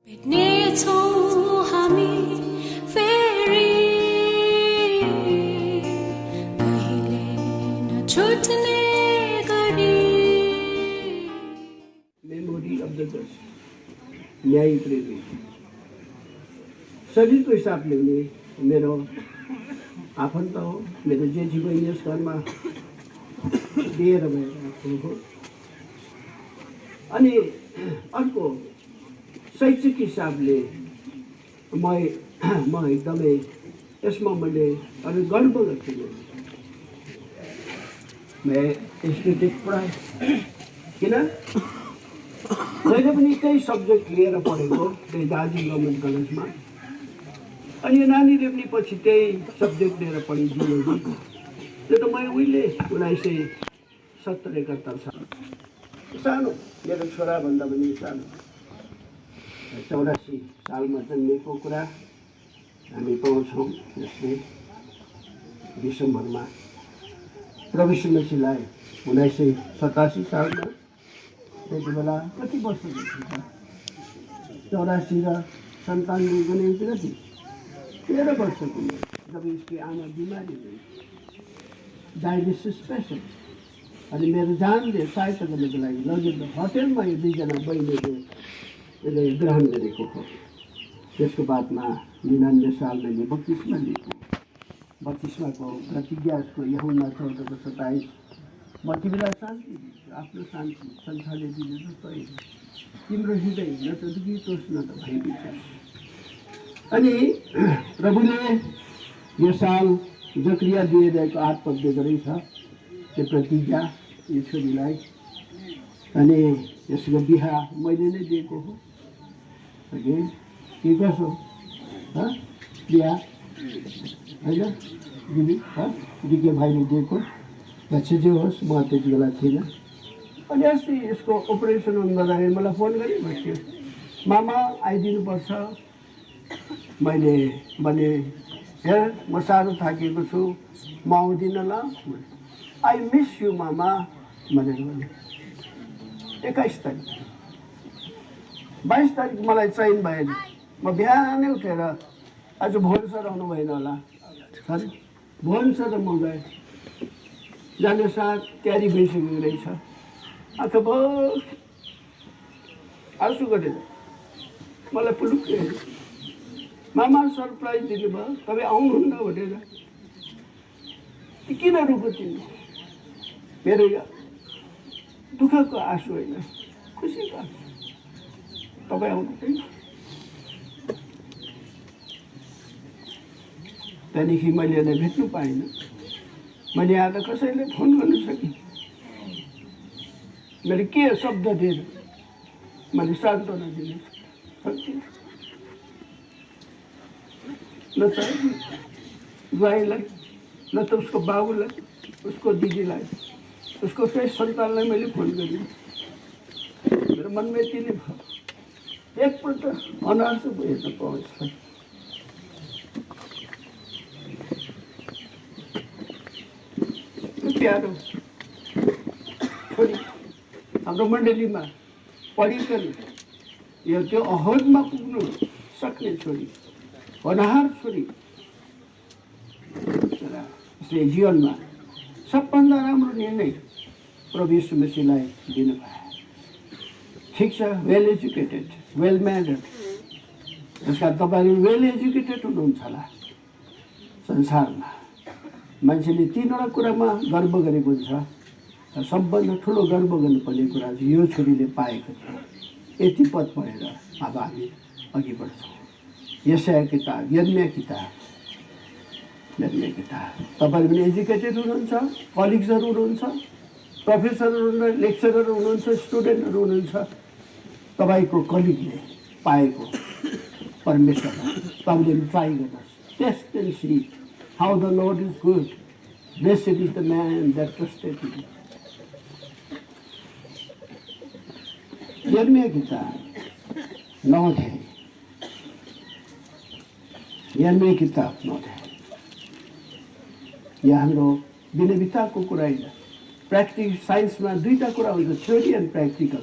भेट्नेछौँ हामी फेरि कहिले नछुट्ने गरी। मेमोरी अफ द जस्ट, न्यायिक प्रेमी। शरीरको हिसाबले हुने मेरो आफन्त हो, मेरो जेठी बहिनी यस घरमा दिएर भएर हो। अनि अर्को शैक्षिक हिसाबले म एकदमै यसमा मैले अलिक गर्व गर्छु। मैं एस्थेटिक पढाएँ, किन मैले पनि त्यही सब्जेक्ट लिएर पढेको, त्यही दार्जिलिङ गभर्मेन्ट कलेजमा। अनि यो नानीले पनि पछि त्यही सब्जेक्ट लिएर पढी जियोलोजी। त्यो त मैले उहिले 1970-71 साल सानो, मेरो छोराभन्दा पनि सानो, 84 सालमा जन्मेको कुरा हामी पाउँछौँ। यसले डिसेम्बरमा प्रवेश मसीलाई 1987 सालमा, त्यति बेला कति वर्ष हुन्छ? 84 र 97 गने कति 13 वर्षको जब इसकी आमा बिमारी हुई, डायलिसिस पेसेन्ट। अनि मेरो जानले सहायता गर्नको लागि लगेर होटेलमा यो दुईजना बहिनीले यसले ग्रहण गरेको हो। त्यसको बादमा 99 साल मैले बत्तिसमा लिएको, 32माको प्रतिज्ञाको यहुन्ना 14:27। म तिमीलाई शान्ति दिन्छु, आफ्नो शान्ति संसारले दिने जस्तो होइन। तिम्रो हृदय न त दुखितोस् न त भयभीत। अनि प्रभुले यो साल जकरिया दिइरहेको 8 पद दिएको रहेछ, त्यो प्रतिज्ञा यो छोरीलाई। अनि यसको बिहा मैले नै दिएको हो। के कसो बिहा होइन दिदी डिके भाइले दिएको, जे होस् म त्यति बेला थिइनँ। अनि अस्ति यसको अपरेसन हुनु गर्दाखेरि मलाई फोन गरिबस्यो, मामा आइदिनुपर्छ। मैले भने हेर म साह्रो थाकेको छु, म आउँदिनँ ल। आई मिस यु मामा भनेर भने। 21 तारिक 22 तारिक मलाई चयन भएन। म बिहानै उठेर, आज भोन सर आउनु भएन होला, भोन सर र म गएँ। जाने साथ तयारी भइसकेको रहेछ। आँखाभर आँसु गरेर मलाई पुलुक्कै मामा सरप्राइज दिनुभयो, तपाईँ आउनुहुन्न भनेर। किन रुको तिमी? मेरो दुःखको आँसु होइन, खुसीको आँसु। तपाईँ आउनु। त्यहाँदेखि मैले यसलाई भेट्नु पाइनँ। मैले आज कसैले फोन गर्न सकिनँ। मैले के शब्द दिएर मैले सान्त्वना दिन सक्दिनँ। न त बुवाईलाई, न त उसको बाबुलाई, उसको दिदीलाई, उसको फेरि सन्तानलाई मैले फोन गरेँ। मेरो मनमा यति नै भयो, एकपल्ट अनार्स हेर्न पाउँछ। प्यारो छोरी हाम्रो मण्डलीमा पढिकन यो त्यो अहदमा पुग्नु सक्ने छोरी, होनहार छोरी, उसले जीवनमा सबभन्दा राम्रो निर्णय प्रभु यीशु मसीहलाई दिनुभयो। ठिक छ, वेल एजुकेटेड, वेल म्यानर्ड। त्यसका तपाईँहरू वेल एजुकेटेड हुनुहुन्छ होला। संसारमा मान्छेले 3वटा कुरामा गर्व गरेको हुन्छ, सबभन्दा ठुलो गर्व गर्नुपर्ने कुरा चाहिँ यो छोरीले पाएको छ। यति पद पढेर अब हामी अघि बढ्छौँ। यशाया किताब, यर्मिया किताब, तपाईँहरू पनि एजुकेटेड हुनुहुन्छ, कलिग्सहरू हुनुहुन्छ, प्रोफेसरहरू हुनुहुन्छ, लेक्चरहरू हुनुहुन्छ, स्टुडेन्टहरू हुनुहुन्छ। तपाईँको कलिगले पाएको परमेश्वरमा तपाईँले ट्राई गर्नुहोस्। Test and see how the Lord is good. Blessed is the man that trusted him. यर्मिया किताब 9 अध्याय, यर्मिया किताब 9 अध्याय। यहाँ हाम्रो विनविताको कुरा होइन। प्र्याक्टिस साइन्समा 2टा कुरा हुन्छ, थ्योरी एन्ड प्र्याक्टिकल।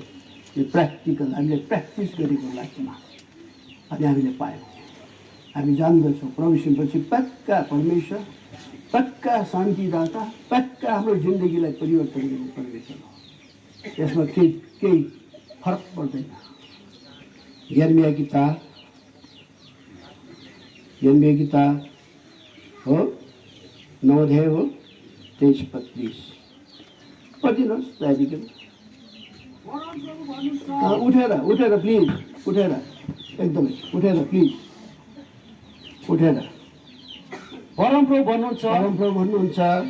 यो प्र्याक्टिकल हामीले प्र्याक्टिस गरेको लाइफमा अनि हामीले पायौँ। हामी जान्दछौँ प्रभु यीशुपछि पक्का परमेश्वर, पक्का शान्तिदाता, पक्का हाम्रो जिन्दगीलाई परिवर्तन गर्ने परमेश्वर हो। यसमा केही फरक पर्दैन। यर्मिया किताब हो 9 अध्याय हो 23-25 पढिदिनुहोस् तयारी गरेर। उठेर प्लिज, उठेर एकदमै उठेर प्लिज, उठेर। परमप्रभु भन्नुहुन्छ,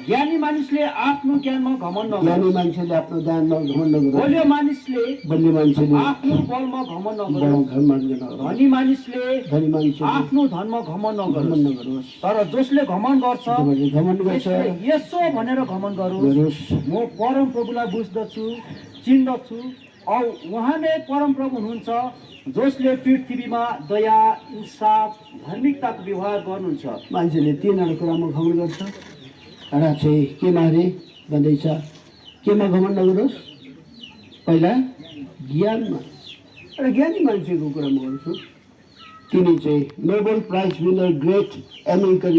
ज्ञानी मानिसले आफ्नो ज्ञानमा घमण्ड नगरोस्। ज्ञानी मान्छेले आफ्नो ज्ञानमा घमण्ड नगरोस्। बलियो मानिसले आफ्नो बलमा घमण्ड नगरोस्। धनी मानिसले आफ्नो धनमा घमण्ड नगरोस्। तर जसले घमण्ड गर्छ यसो भनेर घमण्ड गरोस्, म परमप्रभुलाई बुझ्दछु, चिन्दछु, औ उहाँ नै परमप्रभु हुनुहुन्छ जसले पृथ्वीमा दया, इन्साफ, धार्मिकताको व्यवहार गर्नुहुन्छ। मान्छेले तीनवटा कुरामा घमण्ड गर्छ। एउटा चाहिँ केमा अरे भन्दैछ, केमा घमण्ड नगरोस्? पहिला ज्ञानमा। एउटा ज्ञानी मान्छेको कुरामा गर्छु। तिनी चाहिँ Nobel prize winner great American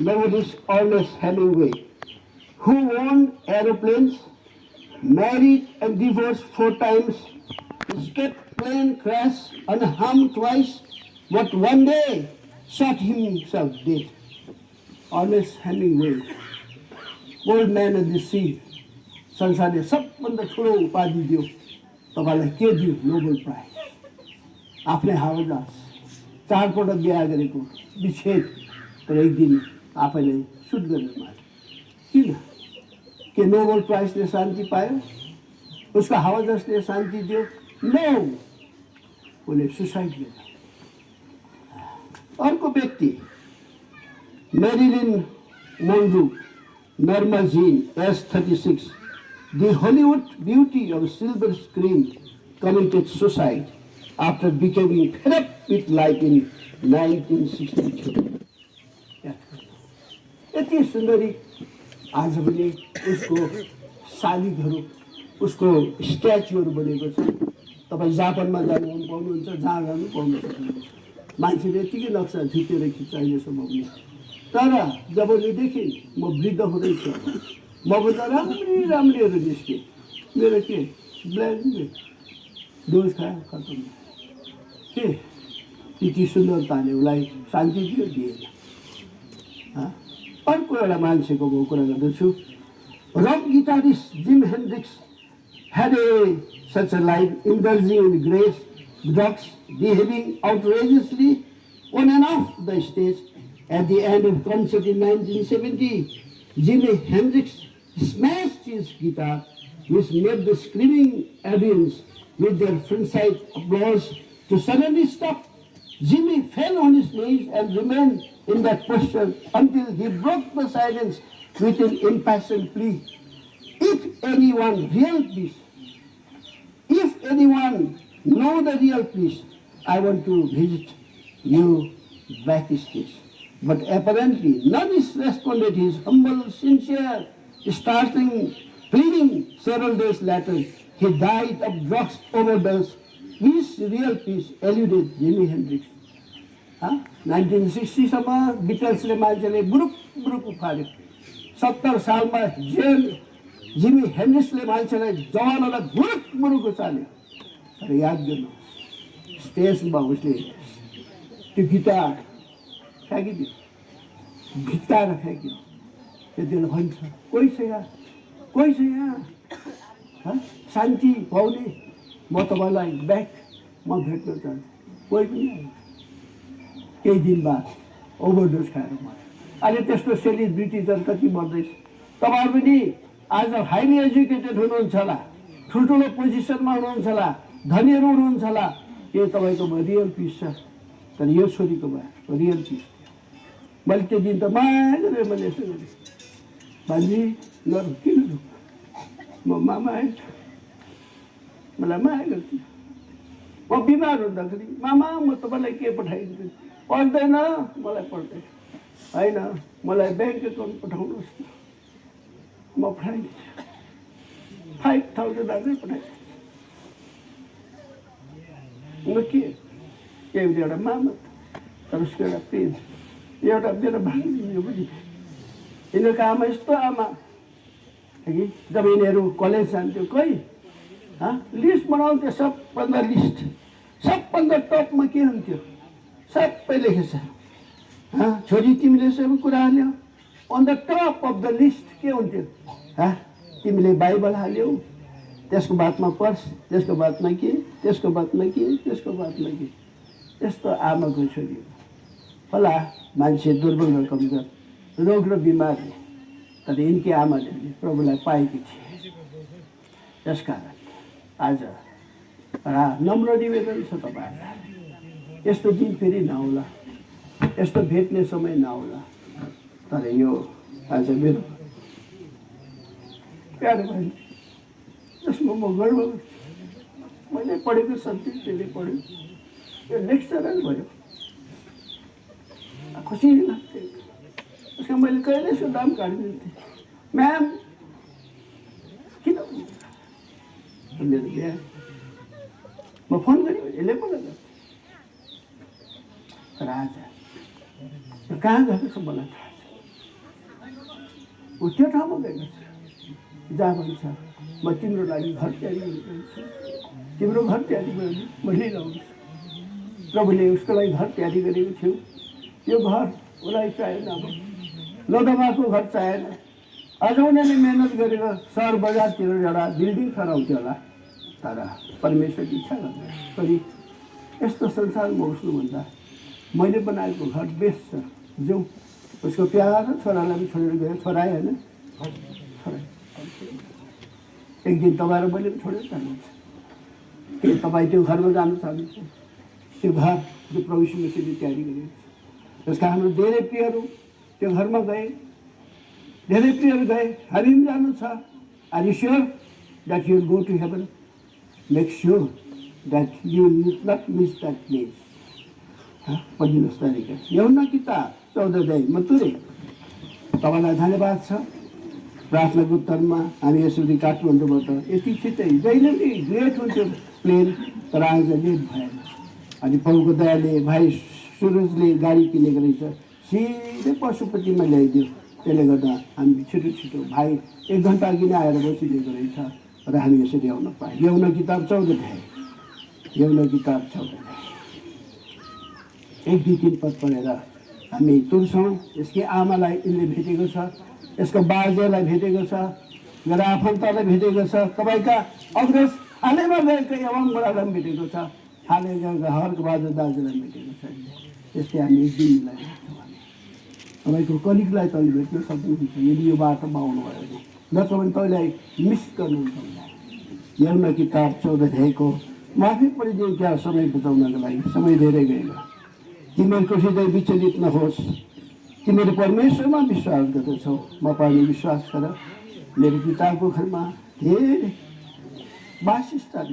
novelist Ernest Hemingway, who won aeroplanes, married and divorced 4 times, escaped plane crash unharmed twice, but one day shot himself dead. Ernest Hemingway, Old Man of the Sea, संसारले सबभन्दा ठुलो उपाधि दियो तपाईँलाई। के दियो? Nobel prize. आफ्नै हवाईजहाज 4 पटक बिहा गरेको विच्छेद र एक दिन आफैले सुट गरेर मारे। किन? के नोबेल प्राइजले शान्ति पायो? उसको हवाईजहाजले शान्ति दियो? नो, उसले सुसाइड गर्यो। अर्को व्यक्ति Marilyn Monroe, Norma Jean, age 36, the Hollywood beauty of silver screen, committed suicide after becoming fed up with life in 1962. यति सुन्दरी आज पनि उसको शालिगहरू, उसको स्ट्याचुहरू बनेको छ। तपाईँ जापानमा जानु पाउनुहुन्छ, जहाँ जानु पाउनु सक्नुहुन्छ। मान्छेले यतिकै नक्सा झुकेर खिच्छ अहिलेसम्म पनि। तर जब योदेखि म वृद्ध हुँदैछु, मबाट राम्रीहरू निस्के। मेरो के ब्ल्याक डोज खायो, खतम। के यति सुन्दरताले उसलाई शान्ति दियो? दिएन। अर्को एउटा मान्छेको म कुरा गर्दछु। Rock guitarist gym Hendrix had such a life, indulging in grace, drugs, behaving outrageously on and off the stage. At the end of concert in 1970, Jimi Hendrix smashed his guitar, which made the screaming audience with their frenzied applause to suddenly stop. Jimmy fell on his knees and remained in that posture until he broke the silence with an impassioned plea. If anyone know the real peace, I want to visit you backstage. But apparently none is responded his humble, sincere, startling, pleading. Several days later, he died of drugs overdose. His real peace eluded Jimi Hendrix. 1960 सम्म बिटल्सले मान्छेले group उखाल्यो। 70 सालमा जिमी हेन्ड्रिक्सले मान्छेलाई जवानहरूलाई बुरुक चाल्यो। तर याद गर्नुहोस्, स्टेजमा उसले त्यो गिटार फ्याँकिदियो, भित्ताएर फ्याँक्यो। त्यति बेला भन्छ, कोही छ यहाँ शान्ति पाउने, म तपाईँलाई ब्याक म भेट्न चाहन्छु। कोही पनि आएन। केही दिन बाद ओभरडोज खाएर मर्यो। अहिले त्यस्तो सेलिब्रिटिजहरू कति मर्दैछ। तपाईँहरू पनि आज हाइली एजुकेटेड हुनुहुन्छ होला, ठुल्ठुलो पोजिसनमा हुनुहुन्छ होला, धनीहरू हुनुहुन्छ होला, यो तपाईँकोमा रियल पिस छ। तर यो छोरीकोमा रियल पिस। मैले त्यो दिन त माया गरेँ। मैले यसो गरेँ, भान्जी नरु किन रुख, म मामा आएछु, मलाई माया गर्छु। म बिमार हुँदाखेरि मामा म तपाईँलाई के पठाइदिन्छु, पर्दैन मलाई पर्दैन, होइन मलाई ब्याङ्क एकाउन्ट पठाउनुहोस् न, म पठाइदिन्छु, 5000 आजै पठाइदिन्छु। म के केही एउटा मामा तर उसको एउटा पेज एउटा मेरो भाइ बुझि यिनीहरूको आमा यस्तो आमा कि जब यिनीहरू कलेज जान्थ्यो कोही लिस्ट बनाउँथ्यो सबभन्दा लिस्ट सबभन्दा टपमा के हुन्थ्यो सबै लेखेछ छोरी तिमीले सबै कुरा हाल्यौ on the top of the list के हुन्थ्यो तिमीले बाइबल हाल्यौ त्यसको बादमा पर्स त्यसको बादमा के त्यसको बादमा के त्यसको बादमा के त्यस्तो आमाको छोरी होला मान्छे दुर्बल र कमजोर रोग र बिमारी तर यिनकी आमाले प्रभुलाई पाएकी थिए त्यसकारण आज नम्र निवेदन छ तपाईँहरूलाई यस्तो दिन फेरि नआउला यस्तो भेट्ने समय नआउला तर यो आज मेरो प्यारो भाइ जसमा म गर्व मैले पढेको सन्ति त्यसले पढ्यो यो लेक्चरर भयो खुसी लाग्थ्यो उसको मैले कहिले यसो दाम काटिदिन्थेँ म्याम किन मेरो बिहा म फोन गरेँ यसले पो गर्छ तर आज कहाँ गएको छ मलाई थाहा छ ऊ त्यो ठाउँमा गएको छ जहाँ भन्छ म तिम्रो लागि घर तयारी गरिरहेको छु तिम्रो घर तयारी गरेँ म लिएर आउँछु प्रभुले उसको लागि घर तयारी गरेको थियो यो घर उसलाई चाहिएन अब लोधमाको घर चाहिएन अझ उनीहरूले मेहनत गरेर सहर बजारतिर एउटा बिल्डिङ खराउँथ्यो होला तर परमेश्वरको इच्छा गर्दैन कति यस्तो संसारमा उठ्नुभन्दा मैले बनाएको घर बेस्ट छ जाउँ उसको प्यारो छोरालाई पनि छोडेर गयो छोराएँ होइन छोराएँ एक दिन तपाईँ र मैले पनि छोडेर जानुहुन्छ के तपाईँ त्यो घरमा जानु चाहनुहुन्छ त्यो घर जो प्रभु यीशु मसीहले तयारी गरेको छ त्यसका हाम्रो धेरै प्रियहरू त्यो घरमा गए धेरै प्रियहरू गए हामी पनि जानु छ are you sure that you go to heaven make sure that you not miss that place पढिदिनुहोस् तरिका यूहन्ना किताब 14 अध्याय मतुरे तपाईँलाई धन्यवाद छ प्रार्थनाको उत्तरमा हामी यसरी काठमाडौँबाट यति छिट्टै जहिले पनि लेट हुन्थ्यो प्लेन तर आज लेट भएन अनि प्रभुको दयाले भाइ सुरजले गाडी किनेको रहेछ सिधै पशुपतिमा ल्याइदियो त्यसले गर्दा हामी छिटो छिटो भाइ 1 घन्टा अघि नै आएर बसिदिएको रहेछ र हामी यसरी आउन पायौँ यूहन्ना किताब 14 अध्याय यूहन्ना किताब 14 अध्याय 1-2-3 पद पढेर हामी तुर्छौँ यसकै आमालाई यिनले भेटेको छ यसको बाजेलाई भेटेको छ मेरो आफन्तलाई भेटेको छ तपाईँका अग्रज हालैमा गएका यवङ बडालाई पनि भेटेको छ हालै गएका हर्क बहादुर दाजुलाई भेटेको छ त्यस्तै हामी एक दिन मिलाएर भेट्छौँ तपाईँको कलिगलाई तैँले भेट्न सक्नुहुन्छ यदि यो बाटोमा आउनुभयो भने नत्र भने तैँलाई मिस गर्नुहुन्छ यूहन्ना किताब 14 अध्यायको माफी पढिदिउँ क्या समय बचाउनको लागि समय धेरै गएन तिमीहरूको हृदय विचलित नहोस् तिमीहरू परमेश्वरमा विश्वास गर्दछौ म पनि विश्वास गर मेरो पिताको घरमा धेरै वासस्थान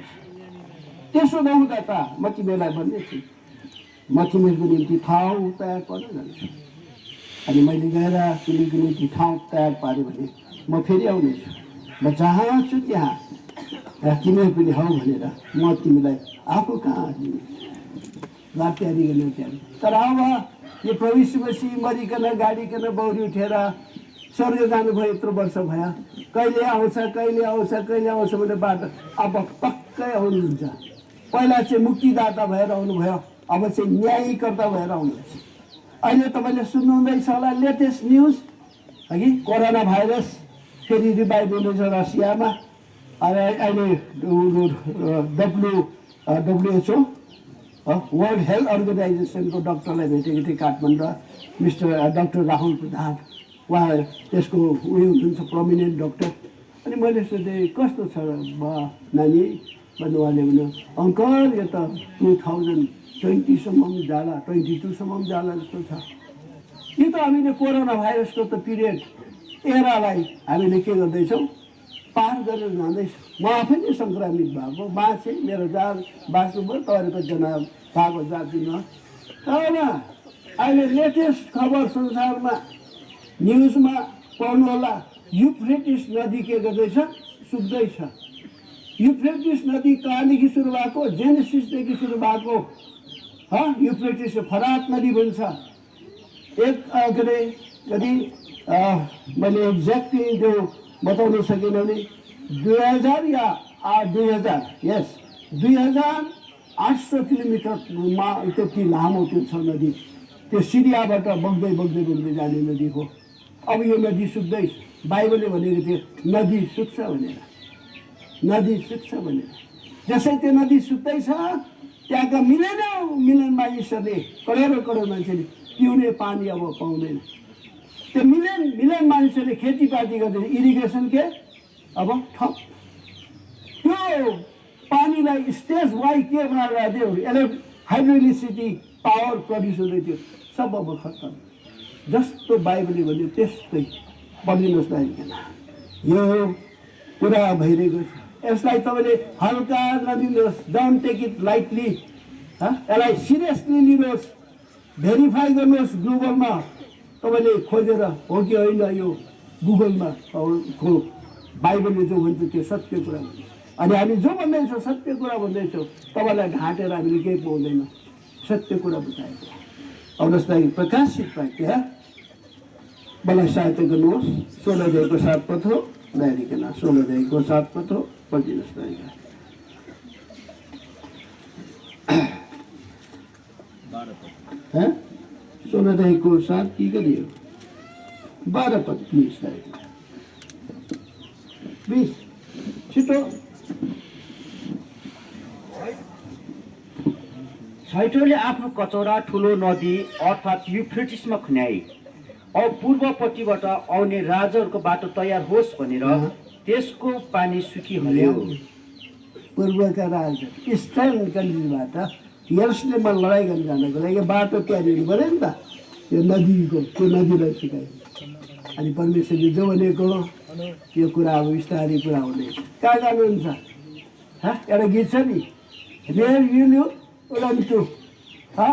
त्यसो नहुँदा त म तिमीहरूलाई भन्ने थिएँ म तिमीहरूको निम्ति ठाउँ तयार पार्न जान्छु अनि मैले गएर तिमीहरूको निम्ति ठाउँ तयार पारेँ भने म फेरि आउनेछु म जहाँ छु त्यहाँ तिमीहरू पनि हौ भनेर म तिमीलाई आफू कहाँ दिनेछु घर तयारी गर्ने तयारी तर अब यो प्रभु यीशु मसीह मरिकन गाडीकन बौरी उठेर स्वर्ग जानुभयो यत्रो वर्ष भयो कहिले आउँछ कहिले आउँछ कहिले आउँछ भने बाटो अब पक्कै आउनुहुन्छ पहिला चाहिँ मुक्तिदाता भएर आउनुभयो अब चाहिँ न्यायीकर्ता भएर आउनुहुन्छ अहिले तपाईँले सुन्नुहुँदैछ होला लेटेस्ट न्युज हगि कोरोना भाइरस फेरि रिभाइभ हुँदैछ रसियामा अहिले WHO वर्ल्ड हेल्थ अर्गनाइजेसनको डक्टरलाई भेटेको थिएँ काठमाडौँ मिस्टर डाक्टर राहुल प्रधान उहाँ त्यसको उयो हुनुहुन्छ प्रोमिनेन्ट डक्टर अनि मैले सोधेँ कस्तो छ नानी भन्नु उहाँले भन्यो अङ्कल यो त 2020सम्म पनि जाला 22सम्म पनि जाला जस्तो छ यो त हामीले कोरोना भाइरसको त पिरियड एरालाई हामीले के गर्दैछौँ पार गरेर जाँदैछौँ म आफै नै सङ्क्रमित भएको बाँचेँ मेरो जात बाँच्नुभयो तपाईँहरूको जना भएको जातिमा तर अहिले लेटेस्ट खबर संसारमा न्युजमा पढ्नु होला युफ्रेटिस नदी के गर्दैछ सुक्दैछ युफ्रेटिस नदी कहाँदेखि सुरु भएको जेनेसिसदेखि सुरु भएको युफ्रेटिस फरात नदी भन्छ। एक के अरे यदि मैले एक्ज्याक्टली त्यो बताउन सकिनँ भने 2000 या 2000 यस 2800 किलोमिटरमा त्यति लामो त्यो छ नदी। त्यो सिरियाबाट बग्दै बग्दै बग्दै जाने नदी हो। अब यो नदी सुक्दैछ। बाइबलले भनेको थियो नदी सुक्छ भनेर, नदी सुक्छ भनेर। जसै त्यो नदी सुक्दैछ त्यहाँका मिलियन मानिसहरूले करोड मान्छेले पिउने पानी अब पाउँदैन। त्यो मिलियन मानिसहरूले खेतीपाती गर्दैन, इरिगेसन के अब ठप। त्यो पानीलाई स्टेज वाइ के बनाएर दियो, हाइड्रोइलेक्ट्रिसिटी पावर प्रड्युस हुँदै थियो, सब अब खत्तम। जस्तो बाइबलले भन्यो त्यस्तै पढिदिनुहोस् न। यो कुरा भइरहेको छ। यसलाई तपाईँले हल्का नदिनुहोस्, डोन्ट टेक इट लाइटली। यसलाई सिरियसली लिनुहोस्, भेरिफाई गर्नुहोस् गुगलमा। तपाईँले खोजेर हो कि होइन यो गुगलमा बाइबलले जो भन्छ त्यो सत्य कुरा भन्छ। अनि हामी जो भन्दैछौँ सत्य कुरा भन्दैछौँ, तपाईँलाई ढाँटेर हामीले केही पाउँदैन, सत्य कुरा बताएको। अब जसलाई प्रकाशित वाक्य मलाई सहायता गर्नुहोस्। 16 अध्यायको 7 पद हो, नहेरिकन 16 अध्यायको 7 पद हो, पढिदिनुहोस् न। 16 अध्यायको 7 के गरियो? 12 पद प्लिज, प्लिज छिटो। छैटौँले आफ्नो कचौरा ठुलो नदी अर्थात् युफ्रेटिसमा खन्याए। अब पूर्वपट्टिबाट आउने राजाहरूको बाटो तयार होस् भनेर त्यसको पानी सुकिहाल्यो। पूर्वका राजा इस्टर्न कन्ट्रीबाट यरुसलेममा लडाइँ गर्न जानको लागि बाटो तयारी हुनु पऱ्यो नि त। यो नदीको त्यो नदीलाई सुकायो। अनि परमेश्वरले जो भनेको यो कुरा अब बिस्तारै पुरा हुँदैछ। कहाँ जानुहुन्छ? एउटा गीत छ नि, रेयर युल्यु उडन्टु। है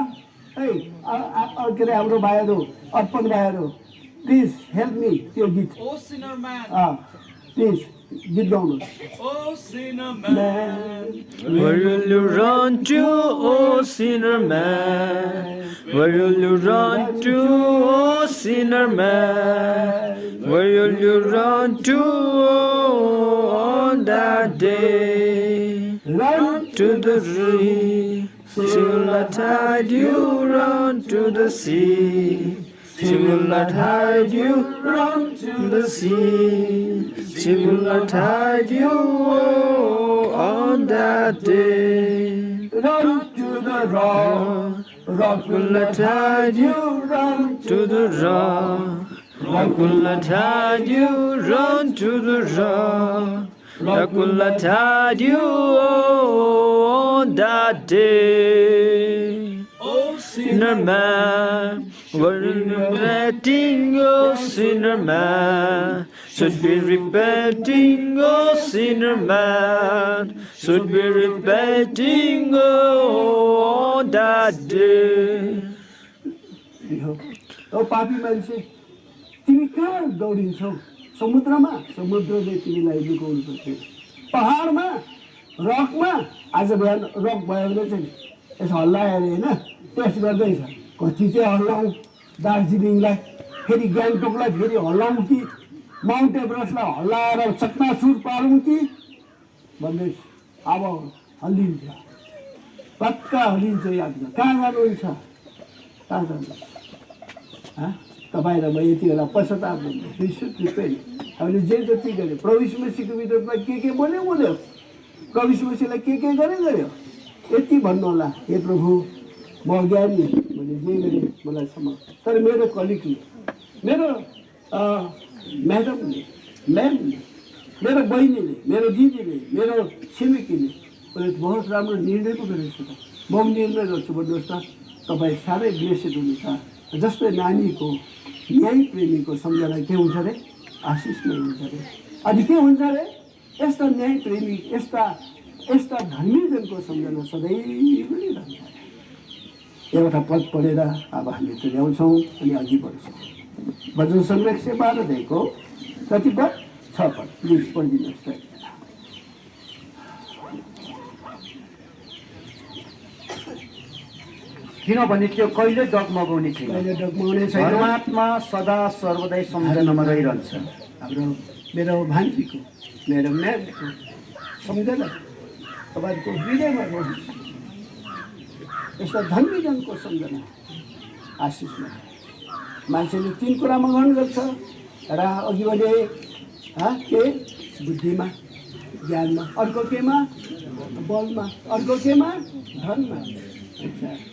के अरे हाम्रो भाइहरू, अर्पण भाइहरू, प्लिज हेल्प मी त्यो गीत। प्लिज गीत गाउनुहोस्। Where will you run to, oh sinner man? Where will you run to, oh sinner man? Where will you run to, on that day? Run to the sea, she will not hide you. Run to the sea, she will not hide you. Run to the sea, she will not hide you on that day. Run to the rock, rock will not hide you. Run To the rock, rock will not hide you. Run to the rock, rock will not hide you on that day. Oh sinner man, where are you repenting, oh sinner man? Should be repenting, oh sinner man. Should be repenting, oh on that day. ओ पापी मान्छे, तिमी कहाँ दौडिन्छौ? समुद्रमा? समुद्रले तिमीलाई लुकाउनु सक्दैन। पहाडमा, रकमा? आज बिहान रक भयो भने चाहिँ यसो हल्लायो अरे होइन, टेस्ट गर्दैछ। कति चाहिँ हल्लाउँ दार्जिलिङलाई, फेरि गान्तोकलाई फेरि हल्लाउँ कि माउन्ट एभरेस्टलाई हल्लाएर चकनाचुर पारौँ कि भन्दैछ। अब हल्लिन्छ, पक्का हल्लिन्छ। याद गर, कहाँ जानुहुन्छ? कहाँ जानुहुन्छ? तपाईँ र म यति बेला पश्चाताप गर्नु, हामीले जे जति गऱ्यो, प्रभु यीशु मसीहको विरोधमा के बोल्यो, प्रभु यीशु मसीहलाई के गर्यो, यति भन्नु होला, हे प्रभु म ज्ञानी, मैले जे गरेँ मलाई क्षमा। तर मेरो कलिगले, मेरो म्याडमले, म्यामले, मेरो बहिनीले, मेरो दिदीले, मेरो छिमेकीले उसले बहुत राम्रो निर्णय पो गरेको छ त, म पनि निर्णय गर्छु भन्नुहोस् त। तपाईँ साह्रै ब्लेसेड हुनुहुन्छ। जस्तै नानीको न्याय प्रेमीको सम्झना के हुन्छ अरे? आशिषमय हुन्छ अरे। अनि के हुन्छ अरे? यस्ता न्याय प्रेमी, यस्ता धर्मीजनको सम्झना सधैँ पनि रहन्छ। एउटा पद पढेर अब हामी तुल्याउँछौँ अनि अघि बढ्छौँ। भजन सङ्ग्रह 112 अध्यायको कति पद? 6 पद। प्लिज पढिदिनुहोस् त। किनभने त्यो कहिले डगमगाउने छैन। कहिले डगमगाउने छैन। परमात्मा सदा सर्वदै सम्झनामा रहिरहन्छ। हाम्रो मेरो भान्जीको मेरो म्यामको सम्झना तपाईँको हृदयमा रहोस्। यस्ता धनी जनको सम्झना आशिषमा मान्छेले 3 कुरामा ग्रहण गर्छ र अघि भने के बुद्धिमा ज्ञानमा, अर्को केमा बलमा, अर्को केमा धनमा।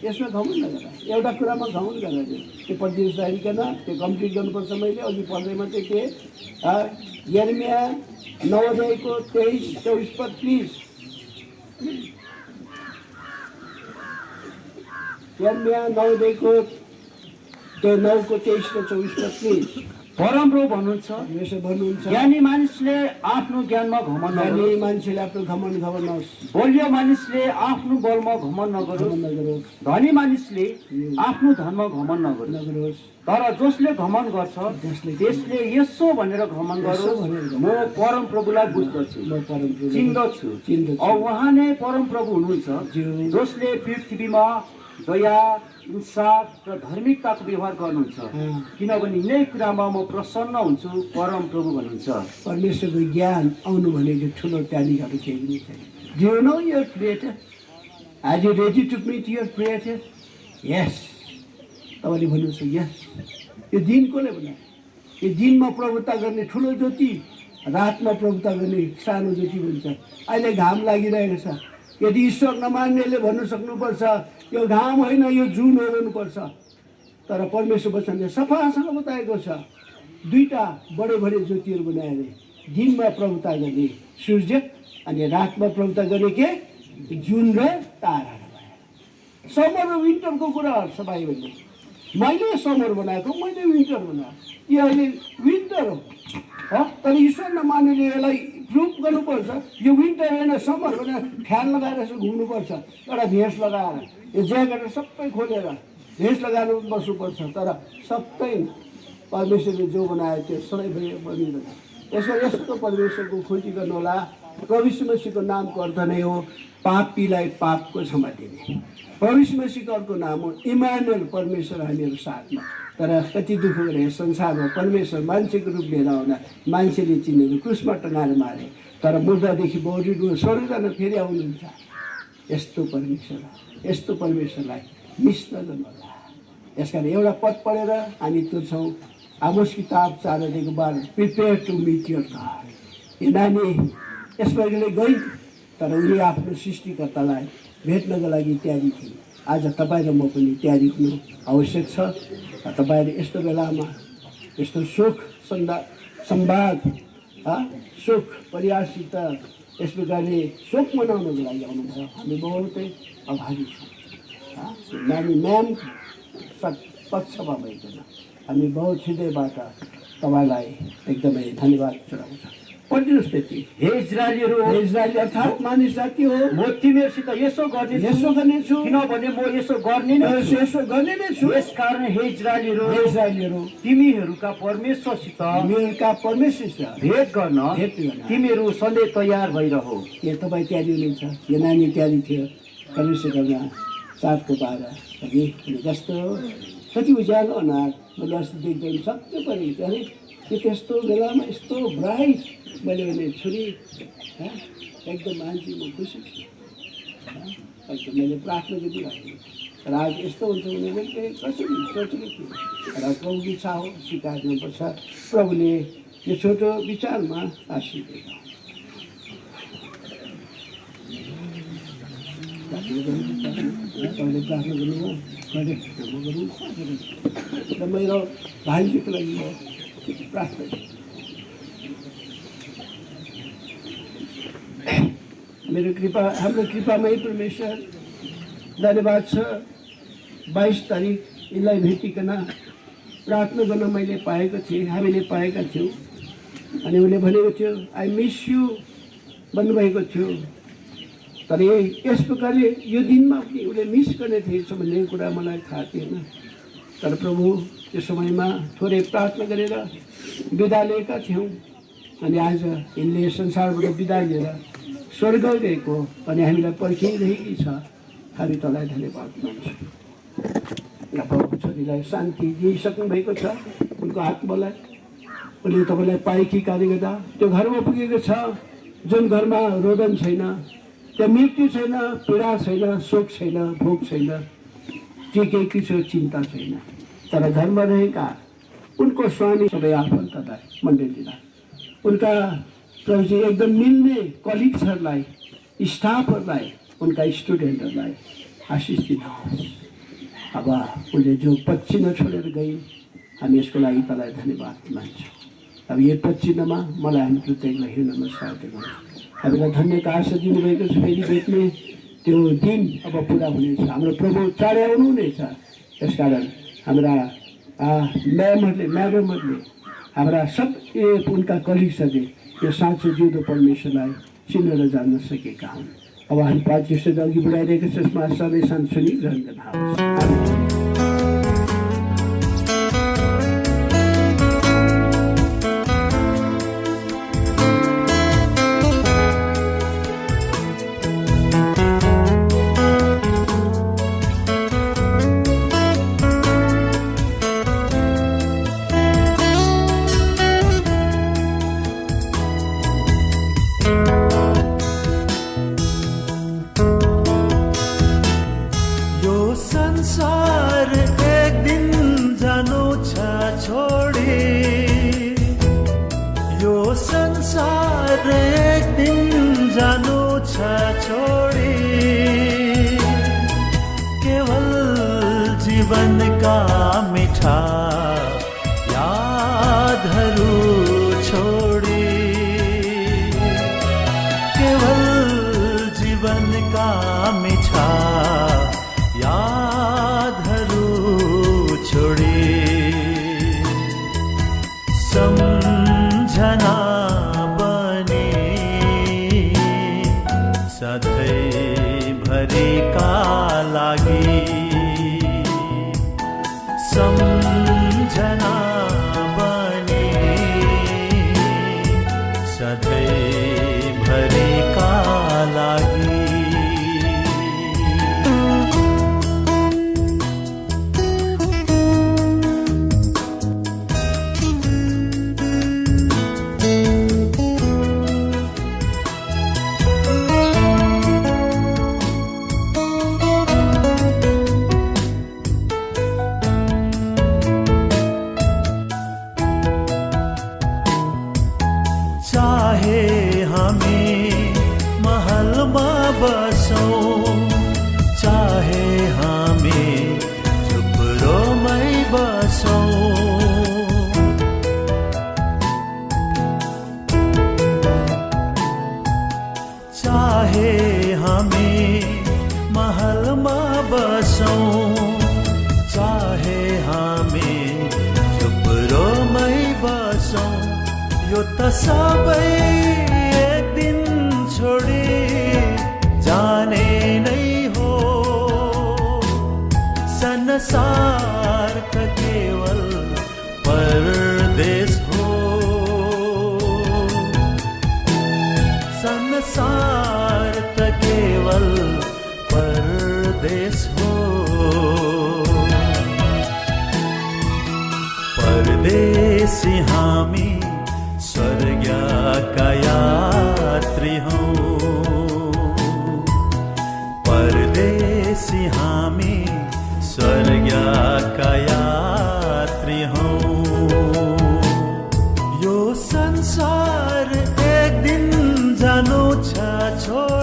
यसमा घमण्ड नगर, एउटा कुरामा घमण्ड गरेर त्यो प्रतिवेश राखिकन त्यो कम्प्लिट गर्नुपर्छ। मैले अघि पढ्दैमा चाहिँ के यर्मिया 9 अध्यायको 23-24 पद प्लिज। यर्मिया 9 अध्यायको 9को 23 र 24 पद प्लिज। परमप्रभु भन्नुहुन्छ, ज्ञानी मानिसले आफ्नो ज्ञानमा घमण्ड नगरोस्। ज्ञानी मान्छेले आफ्नो घमण्ड नगरोस्। बलियो मानिसले आफ्नो बलमा घमण्ड नगरोस्। धनी मानिसले आफ्नो धनमा घमण्ड नगरोस्। तर जसले घमण्ड गर्छ त्यसले यसो भनेर घमण्ड गरोस्, म परमप्रभुलाई बुझ्दछु, चिन्दछु। उहाँ नै परमप्रभु हुनुहुन्छ जसले पृथ्वीमा दया, इंसाफ र धार्मिकताको व्यवहार गर्नुहुन्छ, किनभने यिनै कुरामा म प्रसन्न हुन्छु, परमप्रभु भन्नुहुन्छ। परमेश्वरको ज्ञान आउनु भनेको ठुलो त्यागीहरू केही पनि छैन। Do you know your creator? Are you ready to meet your creator? Yes. तपाईँले भन्नुहुन्छ यस। यो दिन कसले बनायो? यो दिनमा प्रभुता गर्ने ठुलो ज्योति, रातमा प्रभुता गर्ने सानो ज्योति भन्छ। अहिले घाम लागिरहेको छ। यदि ईश्वर नमान्नेले भन्नु सक्नुपर्छ यो घाम होइन यो जुन हो भन्नुपर्छ। तर परमेश्वर वचनले सफासँग बताएको छ 2टा बडे बडे ज्योतिहरू बनाएर दिनमा प्रभुता गर्ने सूर्य अनि रातमा प्रभुता गर्ने के जुन र ताराहरू बनाए। समर र विन्टरको कुरा सबै भन्ने मैले समर बनाएको, मैले विन्टर बनाएको। यो अहिले विन्टर हो तर ईश्वर नमान्नेले यसलाई प्रुभ गर्नुपर्छ यो विन्टर होइन समर भनेर फ्यान लगाएर यसो घुम्नुपर्छ। एउटा भेस्ट लगाएर यो ज्याकेट सबै खोलेर भेस्ट लगाएर बस्नुपर्छ। तर सबै परमेश्वरले जो बनायो त्यो सधैँभरि बनिरहन्छ। यसमा यस्तो परमेश्वरको खोजी गर्नु होला। प्रभु यीशु मसीहको नामको अर्थ नै हो पापीलाई पापको क्षमा दिने। प्रभु यीशु मसीहको अर्को नाम हो इमानुएल, परमेश्वर हामीहरू साथमा। तर कति दुःख गरे संसारमा परमेश्वर मान्छेको रूप लिएर आउँदा मान्छेले चिनेर क्रुसमा टँगाएर मारे। तर मुर्दादेखि बौरिनु स्वर्ग जान फेरि आउनुहुन्छ। यस्तो परमेश्वरलाई मिस नगर्नु होला। यसकारण एउटा पद पढेर हामी तुर्छौँ। आमोस किताब 4 अध्यायको 12 prepare to meet your God. यो नानी यसपालिले गई तर उनी आफ्नो सृष्टिकर्तालाई भेट्नको लागि तयारी थिए। आज तपाईँ र म पनि तयारी हुनु आवश्यक छ। तपाईँले यस्तो बेलामा यस्तो सुख संवाद सुख परिवारसित यस प्रकारले शोक मनाउनको लागि आउनुभयो। हामी बहुतै आभारी छौँ। नानी म्याम पक्षमा भइकन हामी बहुत हृदयबाट तपाईँलाई एकदमै धन्यवाद चढाउँछौँ। पढिदिनुहोस् त्यति। हे इजरायलीहरू, इजरायली अर्थात् मानिस जाति हो, म तिमीहरूसित यसो गर्नेछु किनभने म यसो गर्ने नै छु। यसकारण हे इजरायलीहरू, तिमीहरूका परमेश्वरसित भेट गर्न तिमीहरू सधैँ तयार भइरहौ। के तपाईँ तयारी हुनुहुन्छ? यो नानी तयारी थियो परमेश्वरमा 7को 12 अघि जस्तो कति उज्यालो अनुहार मैले अस्ति देख्दै सत्य परेको थियो। अरे त्यो त्यस्तो बेलामा यस्तो ब्राइट मैले भने छोरी एकदम मान्छे म खुसी छु। एकदम मैले प्रार्थना गरिरहेको र आज यस्तो हुन्छ भने मैले कसरी सोचेको थिएँ। र प्रभुको इच्छा हो स्वीकार गर्नुपर्छ। प्रभुले यो छोटो विचारमा आशीष दिएको। तपाईँले प्रार्थना गर्नुभयो र मेरो भाइजीको लागि म प्रार्थना मेरो कृपा हाम्रो कृपामै परमेश्वर धन्यवाद छ। 22 तारिक यसलाई भेटिकन प्रार्थना गर्न मैले पाएको थिएँ, हामीले पाएका थियौँ। अनि उसले भनेको थियो आई मिस यु भन्नुभएको थियो। तर यस प्रकारले यो दिनमा पनि उसले मिस गर्ने थिएछ भन्ने कुरा मलाई थाहा थिएन। तर प्रभु त्यो समयमा थोरै प्रार्थना गरेर बिदा लिएका थियौँ। अनि आज यिनले संसारबाट बिदा लिएर स्वर्ग गएको अनि हामीलाई पर्खिरहेकी छ। हामी तँलाई धन्यवाद दिन्छौँ। बाबु छोरीलाई शान्ति दिइसक्नु भएको छ उनको आत्मालाई उनले तपाईँलाई पाएकी कार्य गर्दा त्यो घरमा पुगेको छ जुन घरमा रोदन छैन त्यहाँ मृत्यु छैन पीडा छैन शोक छैन भोग छैन जे केही किसिमको चिन्ता छैन तर घरमा रहेका उनको स्वामी सबै आफन्तलाई मण्डलीलाई उनका प्रभुजी एकदम मिल्ने कलिग्सहरूलाई स्टाफहरूलाई उनका स्टुडेन्टहरूलाई आशिष दिनुहोस् अब उनले जो पच्चिन छोडेर गइन् हामी यसको लागि तँलाई धन्यवाद मान्छौँ अब यो पच्चिनमा मलाई हामी प्रत्येकलाई हिँड्नमा साथ गर्छौँ हामीलाई धन्यका आशा दिनुभएको छ फेरि भेट्ने त्यो दिन अब पुरा हुनेछ हाम्रो प्रभु चाँडै आउनु हुनेछ त्यसकारण हाम्रा म्याडमहरूले हाम्रा सब उनका कलिग्सहरूले यो साँचो जिउँदो परमेश्वरलाई चिनेर जान्न सकेका हुन् अब हामी 5 वर्ष अघि बढाइरहेको छ यसमा सधैँ शान्त सुनिरहन गर्नुहोस् परदेसी हामी स्वर्गका यात्री हौं परदेसी हामी स्वर्गका यात्री हौं यो संसार एक दिन जानु छ छोड